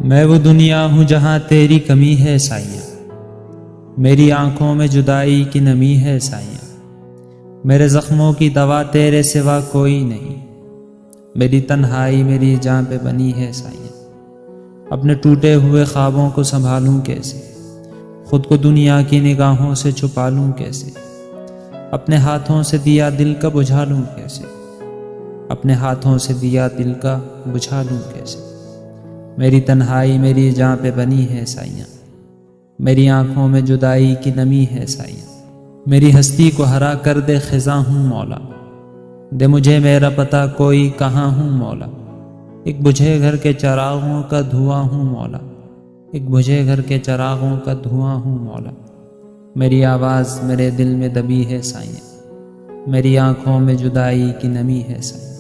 میں وہ دنیا ہوں جہاں تیری کمی ہے سائیاں، میری آنکھوں میں جدائی کی نمی ہے سائیاں، میرے زخموں کی دوا تیرے سوا کوئی نہیں، میری تنہائی میری جان پہ بنی ہے سائیاں۔ اپنے ٹوٹے ہوئے خوابوں کو سنبھالوں کیسے، خود کو دنیا کی نگاہوں سے چھپا لوں کیسے، اپنے ہاتھوں سے دیا دل کا بجھا لوں کیسے، اپنے ہاتھوں سے دیا دل کا بجھا لوں کیسے، میری تنہائی میری جان پہ بنی ہے سائیاں، میری آنکھوں میں جدائی کی نمی ہے سائیاں، میری ہستی کو ہرا کر دے خزاں ہوں مولا، دے مجھے میرا پتہ کوئی کہاں ہوں مولا، ایک بجھے گھر کے چراغوں کا دھواں ہوں مولا، ایک بجھے گھر کے چراغوں کا دھواں ہوں مولا، میری آواز میرے دل میں دبی ہے سائیاں، میری آنکھوں میں جدائی کی نمی ہے سائیاں۔